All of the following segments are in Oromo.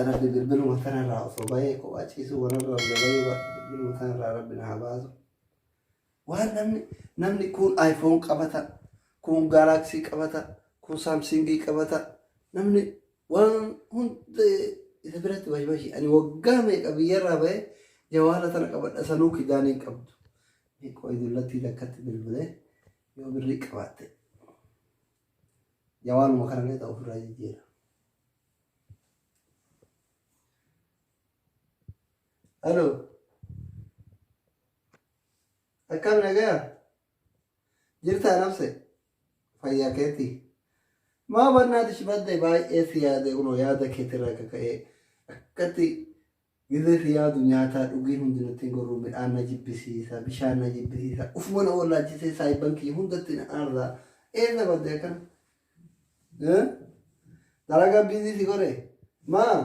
أنا بالبلو مثلا رأسه بايك وأشيسه ونرى الجبايب بالبلو مثلا ربنا عبازه waan namni kun iPhone qabata kun Galaxy qabata kun Samsung qabata namni waan hunda isa biratti bashi ani waggaa meeqa biyyarraa bahe jawaala tana qabadha sanuu kidaanii qabdu meeqa idullatti lakkatti bilbilee yoo birrii qabaatte jawaaluma kana mee ta'u ofirraa jijjiira. Halo. Akkam nagaa jirtaa nafse fayyaa keetii maa barnaatish badde baay'ee si yaade kunoo yaada keetirraa kaka'ee akkatti gizee si yaadu nyaataa dhugii hundinatti gorruu midhaan na jibbisiisa bishaan na jibbisiisa ufuma na wallaachisee saayibankii hundatti na aarraa eessa badde akkana dalagaa biizii si godhe maa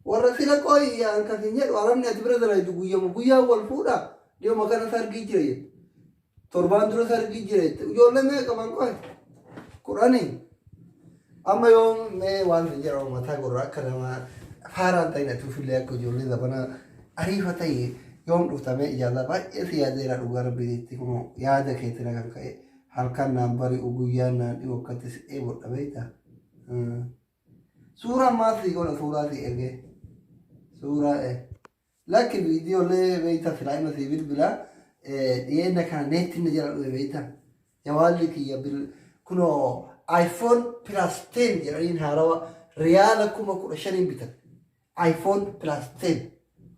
warra sila qoy an kasin jedhu alamni ati bira dalaytu guyyaa wal fuudha dhiyoo kana sargii jira jette torbaan dura sargii jira jette ijoollee mee qaban qoy kudhanii amma yoo mee waan sin jedhamu mataa gorra akka nama faaraan ta'in ati ufillee akka ijoollee zabana ariifa ta'e yoom dhuftamee ijaallaa baay'ee si yaadeera dhugaa rabbiitti kunoo yaada keetina kan ka'e halkan naan bari'u guyyaan naan dhiyoo akkatti si eebodha beektaa suuraan maas si godha suuraa si ergee suuraa lakki viidiyoolee beektaa filaayima si bilbila dhiyeenya kana neettinni jala dhufe beektaa jawaalli kiyya kunoo iPhone plus 10 jedhaniin haarawa riyaala 15,000 bitan iPhone plus 10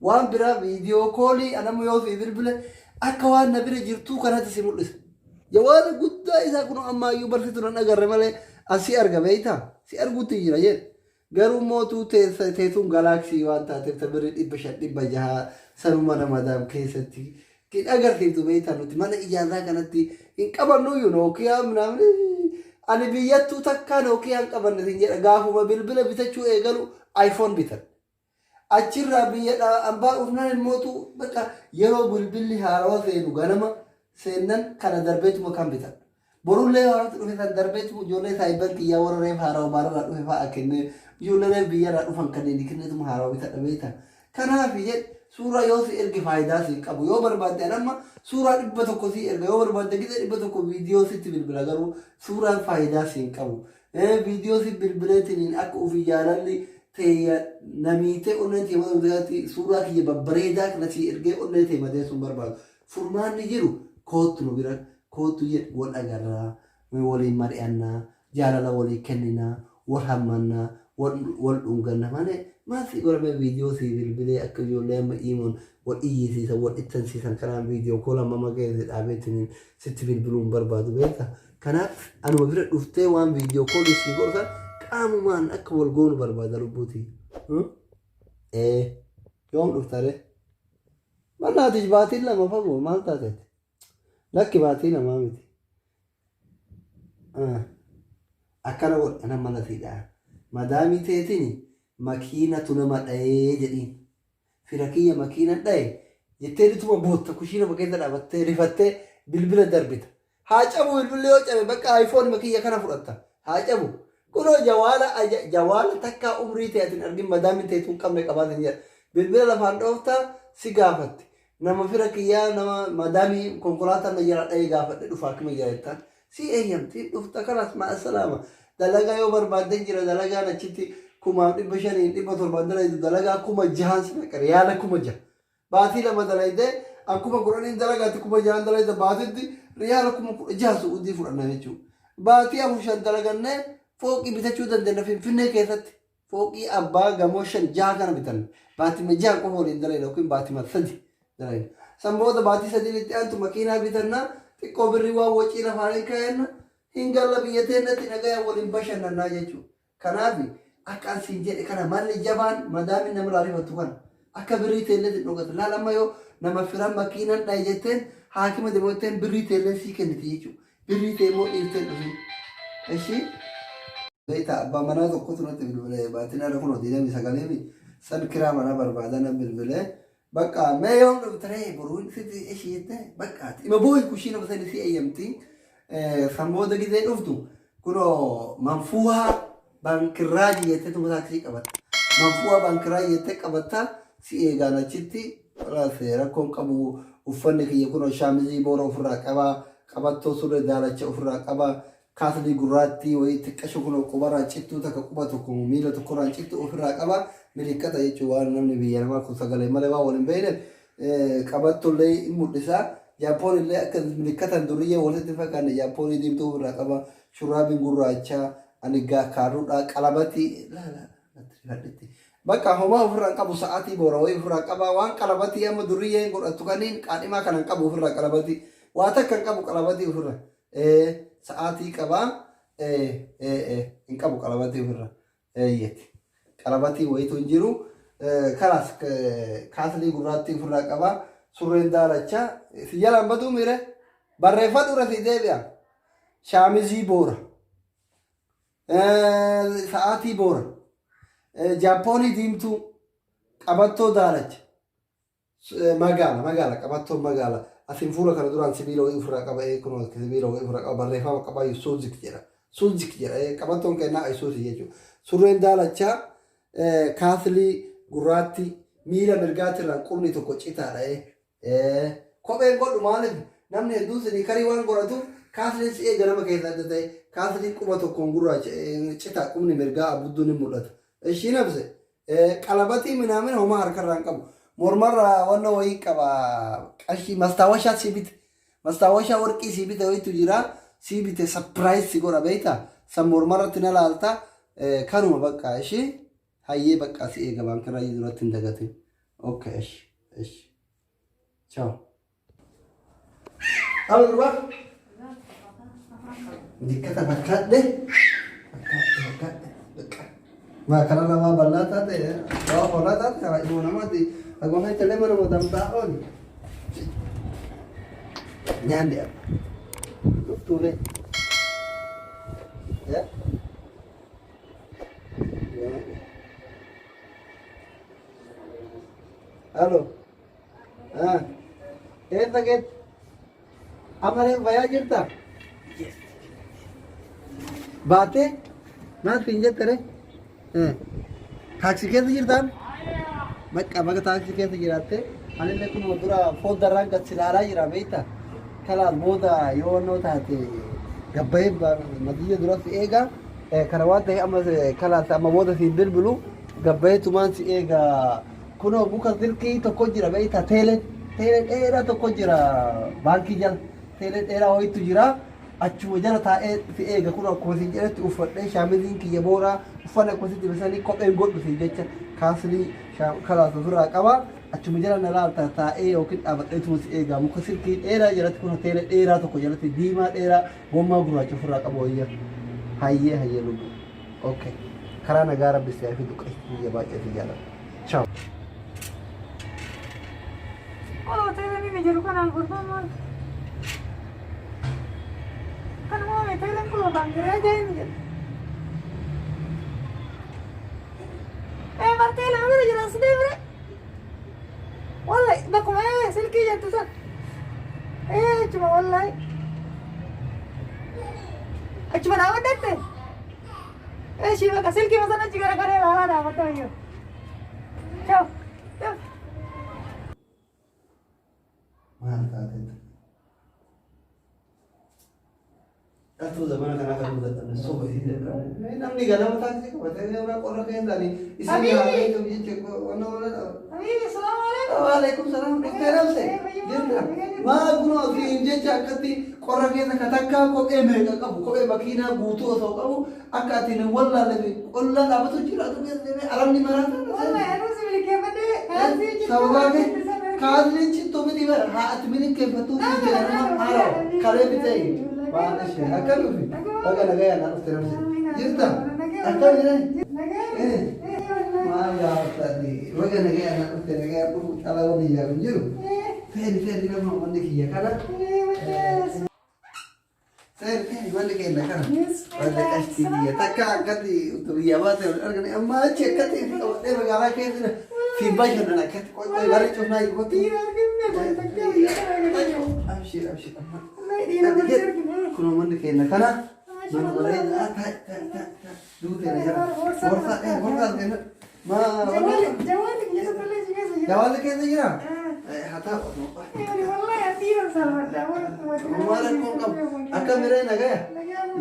waan biraa viidiyoo koolii anamu yoo si bilbile akka waan na bira jirtuu kanatti si mul'isa jawaala guddaa isaa kunoo ammaayyuu barsiitu nan agarre malee asii arga beektaa si arguutti jira jedhe garuu mootuu teessuun Galaxy waan taateef tabirii 500 sanuma Ramadan keessatti kin agarsiiftu beektaa nuti mana ijaarraa kanatti hin qabannuyyuu Nokiyaa namni ani biyyattuu takkaa Nokiyaa hin qabanne sin jedha gaafuma bilbila bitachuu eegalu iPhone bitan achirraa biyya ambaa ufnaan mootuu bakka yeroo bilbilli haarawa seenu ganama seennan kana darbeetuma kan bitan borullee haaratu dhufe kan darbeetuma ijoollee saayibankii yaa warra reef haarawa baarraa dhufe fa'a kennee ijoollee biyyarraa dhufan kanneen kenneetuma haarawa bitadha beektaa kanaaf jedhe suuraa yoo si erge faayidaa si qabu yoo barbaadde amma suuraa 100 si erga yoo barbaadde gidee 100 viidiyoo sitti bilbila garuu suuraan faayidaa si qabu viidiyoo si bilbileetiin akka ofii jaalalli ta'e namiitee onneetii madaalatti suuraa kiyya babbareedaa kana si ergee onneetii madee sun barbaadu furmaanni jiru kootu nu bira kootu jedhu wal agarraa waliin mari'annaa jaalala walii kenninaa wal hammannaa wal dhunganna malee maasii godhame viidiyoo si bilbilee akka ijoollee amma iimoon wal iyyisiisan wal ittansiisan kanaan viidiyoo koola mama keessatti dhaabeetiin sitti bilbiluun barbaadu beektaa kanaaf anuma bira dhuftee waan viidiyoo koolii si godhan qaamumaan akka wal goonu barbaada lubbuutii yoom dhuftare mannaatish baatiin lama fagoo maal taateeti lakki baatii lamaa miti akkana godhana mana siidhaa madaamii teetini makiina tunama dha'ee jedhiin fira kiyya makiina dha'e jettee lituma bootta kushiina bakkeessa dhaabattee rifattee bilbila darbita haa cabu bilbilli yoo cabe bakka iPhone makiyya kana fudhatta haa cabu kunoo jawaala takkaa umrii ta'atiin argin madaamii teetuun qabne qabaatin jedha bilbila lafaan dhooftaa si gaafatti nama fira kiyyaa nama madaamii konkolaataa mayyaraa dha'ee gaafadhe dhufa akkuma jiraattan si eeyyamti dhufta kanas ma'asalaama dalagaa yoo barbaadde jira dalagaan achitti 5,500 dalagaa 6,000 sana riyaala 6,000 baatii lama dalayde akkuma 10 dalagaatti 6,000 dalayde baatiitti riyaala 6,000 suudii fudhanna jechuudha baatii 5 dalagannee fooqii bitachuu dandeenya Finfinnee keessatti fooqii abbaa gamoo 5 kana bitanna baatii 6 qofa waliin dalayna yookiin baatii 3 dalayna sanboota baatii 3 itti aantu makiinaa bitanna xiqqoo birrii waan wacii lafaan kaa'enna hingalla biyya teennatti nagaa waliin bashannannaa jechuudha kanaaf akka siin jedhe kana malli jabaan madaamii nama laalifattu kana akka birrii teelleetti dhugata laalama yoo nama firan makiinan dhaye jetteen haakima deemootteen birrii teellee sii kenniti jechuudha birrii teemoo dhiirteen dhufi ishii beektaa abbaa manaa tokkotu natti bilbilee baatina kunoo 29 san kiraa mana barbaadana bilbilee bakka mee yoom dhuftaree boruun sitti ishii jette bakka ima booyi kushiina basanii si eeyyamtii sanboota gizee dhuftu kunoo manfuuhaa bankiraaji jettee tuma taaksii qabatta. Manfu'a bankiraaji jettee qabatta si eegaan achitti rakkoon qabu uffanni kiyya kun shaamizii boora ofirraa qabaa qabattoo surree daalacha ofirraa qabaa kaasni gurraattii wayii xiqqasho kun qubarraa cittuu takka quba tokko miila tokkorraa cittuu ofirraa qabaa milikkata jechuun waan namni biyya namaa kun sagalee malee waan waliin beekneef qabattollee mul'isaa. Jaappoon illee akka milikkatan duriyyee walitti fakkaanne jaappoonii diimtuu ofirraa qaba shurraabiin gurraachaa ani kaarudhaa qalabatti bakka homaa ofirraa qabu sa'aatii boora wayii ofirraa qaba waan qalabatti amma duriyyee godhattu kaniin qaadhimaa kanan qabu ofirraa qalabatti waa takka hin qabu qalabatti ofirraa sa'aatii qabaa hin qabu qalabatti ofirraa eeyyatti qalabatti wayitu hin jiru kalaas kaasni gurraattii ofirraa qabaa. Surreen daalacha si jalaan baduu mire barreeffadhu irra si deebi'a. Shaamizii boora. Sa'aatii boora. Jaappoonii diimtuu qabattoo daalacha. Magaala qabattoo magaala. Asin fuula kana duraan sibiila wayii ofirraa qaba kun sibiila wayii ofirraa qaba barreeffama qaba suuzik jedha. Suuzik jedha qabattoon kennaa isuusi jechuudha. Surreen daalacha kaaslii gurraatti miila mirgaatirraan qubni tokko citaadha. Kopheen godhu maaliif namni hedduun siniikarii waan godhatuuf kaasliin si'ee ganama keessa adda ta'e kaasliin quba tokkoon gurraacha citaa qubni mirgaa abudduun hin mul'atu. Ishiin abse qalabatii minaamina homaa harkarraan qabu. Mormarraa wanna wayii qaba qarshii mastaawashaa siibite. Mastaawashaa warqii siibite wayiitu jira. Siibite sapiraayiz si godha beektaa. San mormarratti na laalta kanuma bakka ishee hayyee bakka si eega baankiraa duratti hin dagatin. Okay ishi. Ciao. Allora, dikkata bakkadhe. Ma kana nama bal'aa ta'e, waa hoolaa taate ilmoo namaati. Akkuma itti mana mootummaa ooli. Nyaanni tuulee. Halo. Eessa geet amaree bayaa jirta? Baatee maal siin jettare? Taaksii keessa jirtaan? Bakka taaksii keessa jiraatte anillee kun dura fooddarraan gad silaalaa jira beektaa? Kalaas booda yoo noo taate gabbayee madiyya duratti eegaa kana waan ta'e amma kalaas amma booda siin bilbilu gabbayee tumaan si eegaa kunoo muka silkii tokko jira beektaa teeleen. Teelee dheeraa tokko jira baankii jala teelee dheeraa wayiitu jira achuma jala taa'ee si eega kun akkuma si jedhetti uffadhee shaamiziin kiyya booraa uffanni akkasitti bisanii kopheen godhu si jecha kaaslii kalaas ofirraa qaba achuma jala na laalta taa'ee yookiin dhaabadheetuma si eega muka silkii dheeraa jalatti kun teelee dheeraa tokko jalatti diimaa dheeraa gommaa gurraacha ofirraa qaba wayya hayyee lubbu okay karaa nagaa rabbi si fi duqa kiyya baay'ee si jaalladha. Ciao. Oh, Thailand ini jadi kan anggur sama. Kan mau Thailand kalau bangkir aja ini. Thailand udah jelas deh, bre. Wallahi, baku silki jatuh sah. Cuma wallahi. Cuma nama deh. Siapa kasih silki masa nanti gara-gara lala dah, betul ya. Ciao. Atau zaman anak-anak muda tadi sobat ini namni ganam taksi ko batay na orang kaya tadi isang itu dia cek ano wala Assalamualaikum. Waalaikumsalam dokter se ma guno fi je jakati orang kaya nakatakka ko eme ka ko e bakina gutu so kamu akati ne walla lebi walla da batu jira to be aram ni marata Wala harus beli bade kasi sawabe kaadli ci to me diba ha atmini ke batu ke na haro kare bitay Paano siya? Akala mo? Akala gaya na usted mo. Jirta. Akala niya. Maya tadi. Waga na gaya na usted na gaya po alaw niya rin yun. Feri na mo mandi kiya kana. Feri mandi kiya na kana. Wala kasti niya. Taka kati utubiya ba tayo. Argani amma check kati. De magala kaya na. Fiba siya na nakati. Koy bari chuna yung koti. Abshir. Kuno mandi kaya na kana. mana bareeda duute na jira borsa kenna ma jawali keessa jira hata mara kon kam akka mere nagaya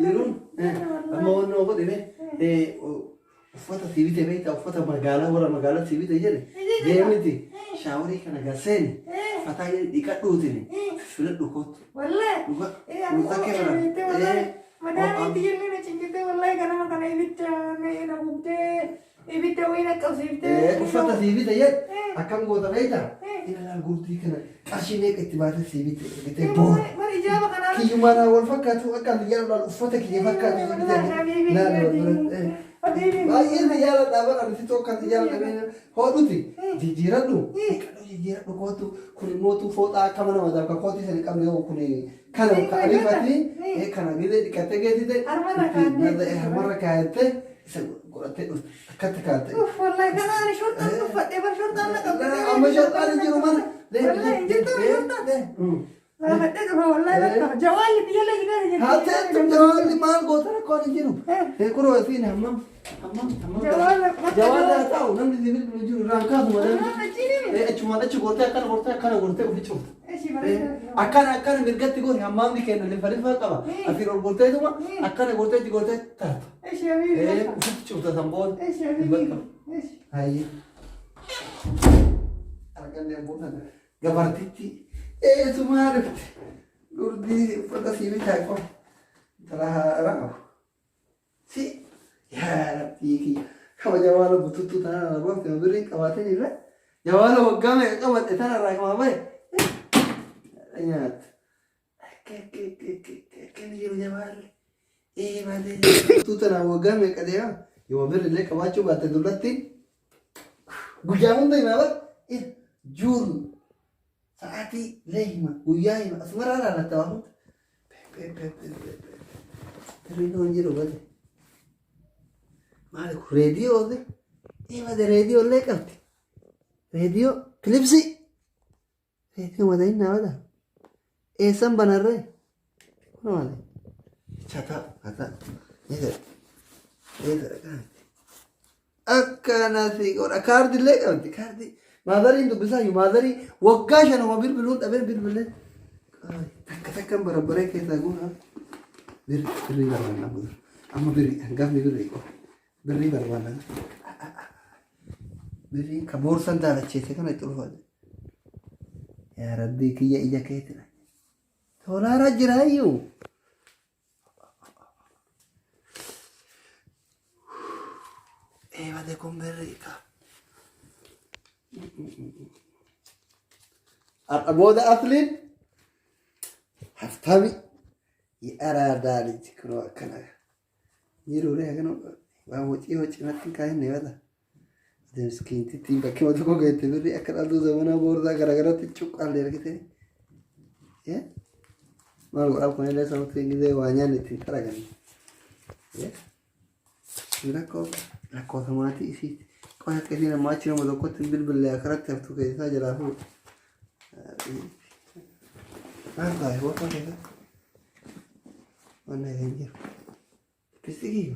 yirun amma wonno godine uffata siibite beektaa uffata magaalaa warra magaalaa siibite jedhe deemiti shaaworii kana gaseeni fataa dhiqadhuutini filadhu kootu dhuga takkee bara madaaliitti jennee na cinkite wallahi kanama kana ibidda gubdee ibidda wayina qabsiiftee uffata siibite jedhe akkam goota beektaa ilaalaal gurtii kana qarshii meeqa itti baate siibite bitee boora bara ijaaba kanaa kiyyumaanaa wal fakkaatu akka biyyaa uffata kiyya fakkaatu siibite naannoo baay'een yaala dhaabaa nuti tokko yaala hodhuti jijjiiradhu jijjiiradhu kootu kun immoo fooxaa akka mana madaa akka kooti sani qabne yoo kun kana ka'alifati kana gidee dhiqattee geessite harmarra kaa'attee isa godhattee dhufte akkatti kaa'atte. Wallahi kana ani shortaan uffadhee bar shortaan na qabdee. Amma shortaan jiru mana. Laafadhee dhufa wallahi bakka jawaalli biyya la jira jira. Haatee jawaalli maal goota rakkoon hin jiru. Kuroo siin hammam jawaalli haa ta'u namni sibiil kun jiru irraan kaasu malee. Achumaan achi akkana gortee ofi cufta. Akkana mirgatti goone hammaamni kenna lifa qaba. Afiin ol gorteetuma akkana gortee taata. Ofitti cufta samboon. Hayyee. Arganne buutan gabartitti. Semua ada di fantasi kita kok terang si ya nanti kalau jawab betul tuh tanah apa yang beri kawatin ini lah jawab game kawat tanah rai kau apa ingat ke ni jawab mana tuh tanah game kadang yang beri lek kawat coba terdulatin gujamun tuh mana jul saati lehma guyyaa asmara la tawamu terino njiro bade male ku radio de de radio le kapti radio clipsi radio wada inna wada esam banarre no male chata ata ida akkana si ora cardi le kapti cardi Madari itu bisa, madari wakka jana mobil belum, tapi bil takkan berapa kita guna beri berwarna betul, amma beri anggap beri kok beri berwarna beri kabur sandal cete kan itu loh ya Rabbi kiya ija kita thola rajrayu vade con berrica Aboda athlin haftami ara dali tikro kana yiru re kana wa hoci natin kain ne wada den skin ti bakke wadu ko gete beri akara du zamana borda gara ticuk alle rakite ya mal gora ko ne sa uti ngide wanya ne ti taragan ya mira ko la cosa mati isi Kau yang kini nama macam mana kau tinggal beli karakter tu kayak saja lah. Apa? Apa ni? Mana yang ni? Pasti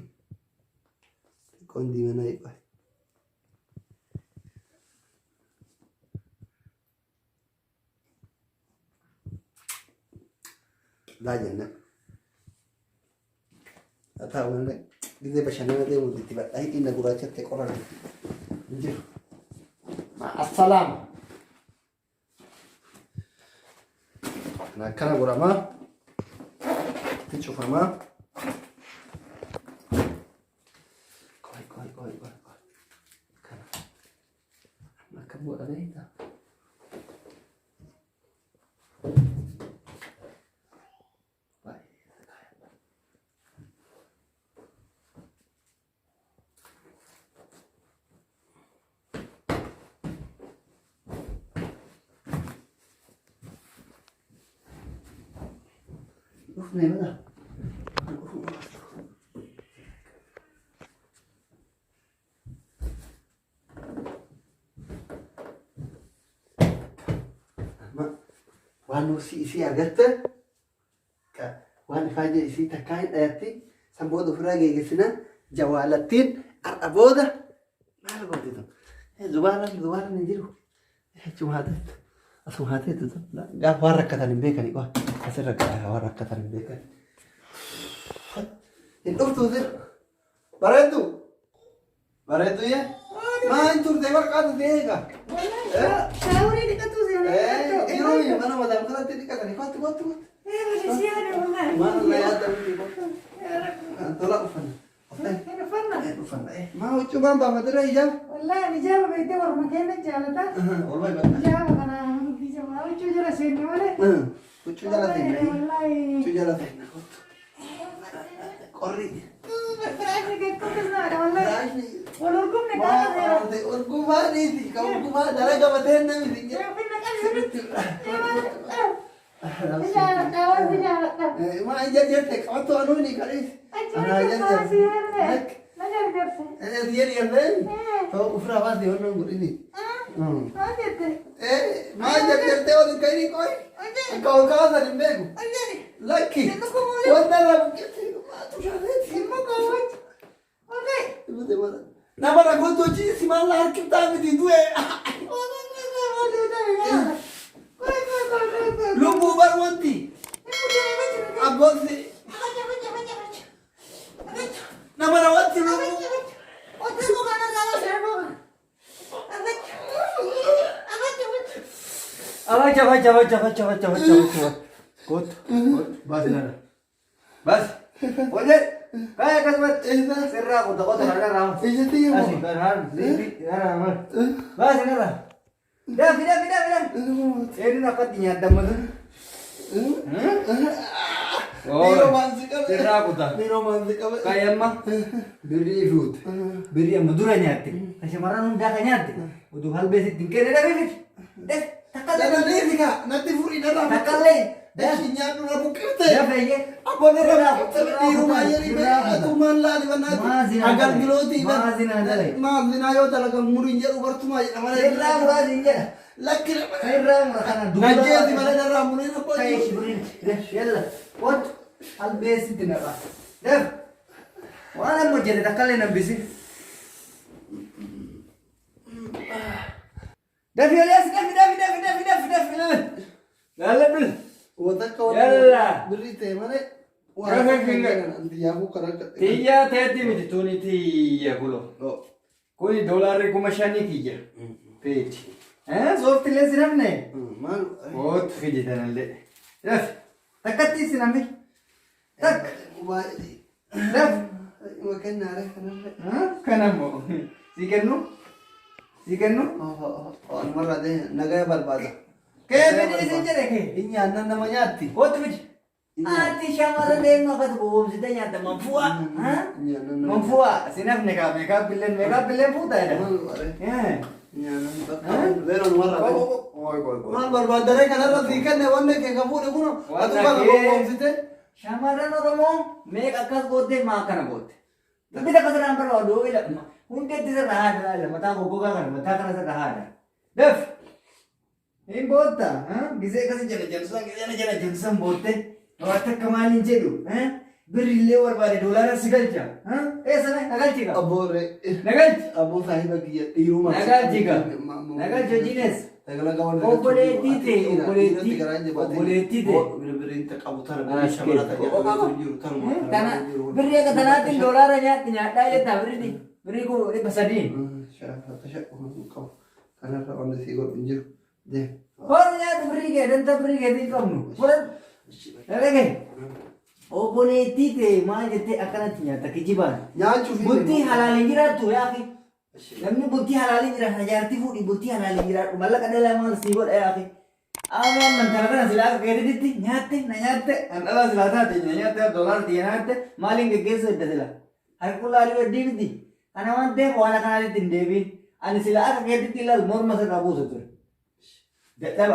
kondi mana itu? Lajar nak? Atau mana? Kita bersama dia mesti tiba. Ini nak gurau cete koran. Assalam. Nah, kana gurama. Kita coba Koi. Kana. Nah, kamu ada itu. Ini mana? Wanu si agata, wan faja isi takai ayati, san booda ofirraa geeggeessina jawaalattiin har'a booda maal gootitu zubaaran hin jiru cumaateetu asuma haateetu gaafa waan rakkatan hin beekani qoa asirra gaafa waan rakkatan hin beekani hin dhuftu sir bareedu yee maan turte warqaatu deega shaaworii dhiqatu yeroo mana madam kanatti dhiqatanii kottu maal la yaadda tola uffanna ما هو شو ما بعمل إجابة والله الإجابة بيدي ورا مكانة جالتا والله إجابة أنا في جماعة وشو جرى سيني ولا وشو جرى سيني والله شو جرى سيني قري والأرقم نكالا أرقم ما نيتي كم ما درجة بدين نمي ما أجل جرتك أنتو أنوني كريس أنا أجل جرتك ديالي يردين فهو أفرا بس دي ورنو قريني ما أجل جرتك ودي كيري كوي كاو كاو سرين لكي وانا لا ما تشاهدتي نمر أقول توجي سيمان الله الكتاب دي دوه لبو برونتي أبوسي نمر أوتي لبو كوت بس نرى بس وجد كاي كسبت سرّا كوت كوت نرى رام أسي كرهان زيبي نرى مر بس نرى dah tidak ini nak tinya teman oh romantik apa ini romantik apa kayak mah beri fruit beri yang madura nyati kasih marah udah nyati udah hal basic tinggal ada basic deh takal nanti sih kak nanti furi darah takal le deh sinyal dulu bukit ya bayi apa darah di rumahnya ini atau mana di mana agar geloti mazina yo talaga murinja ubar tuma serra murinja lakir serra makana najje di mana darah murinja apa kayak shiburin deh yalla what al basic dinara deh wala mau jadi takal le nambisi dah Elias dah Lalu bil. Wata kawan. Yalla. Beri teh mana? Wah. Nanti aku kerja. Tiya teh miti tuni tiya kulo. Oh. Kuni dollar ku mashani tiya. Page. Soft le sinam ne. Mal. बहुत फिजी तनले. Raf. Takati sinam bi. Tak. Wah. Raf. Makan nare Kanamo. Sikenu? Oh, marah deh. Naga berbada. Kayak bini senjata ke? Ini anak namanya Ati. What biji? Ati syamara deh makat bom sida nyata mamfua. Ini anak namanya. Mamfua. Sinap mega pillen puta ya. Ini anak. Beron marah. Oi. Mal berbada deh karena rasikan deh warna kayak kamu deh kuno. Atau kalau bom sida. Syamara noromo mega kas bote makan bote. Tapi tak kasar ampar odo ila. Unte tisa raha dah. Mata buku kan mata kanasa raha dah. Def. Ini bota, bisa kasih jalan jensan bote. Awak kemalin jedu, beri lewar bari dolar segalja, sana nagal ciga. Abore. Nagal. Abu sahib lagi di rumah. Nagal ciga. Nagal jodines. Nagal kawan. Boleh tite. Beri tak kamu tanah. Syamara tak jadi. Tanah. Beri ke tanah tin dolarnya dah tak beri. Beri ku ini pasadi. Syah kau. Karena orang di sini pinjau. Deh. Orangnya beri ke dan tak beri ke di kamu. Bukan. Lagi. Oh boleh tite. Mana jadi akan nantinya tak kejiban. Nyancu. Bukti halalin jirat tu ya akhi. Namni bukti halalin jirat hajar tifu di bukti halalin jirat. Malah kada lama sibuk ya akhi. Aman mentarakan sila kaya diti nyate na nyate. Antara sila tadi nyate dolar dia nyate maling ke gesu dah sila. Aku lari di. Anak deh wana kan ada tindewi. Ani sila kaya diti lal mor masa kabu setur. Dah tak.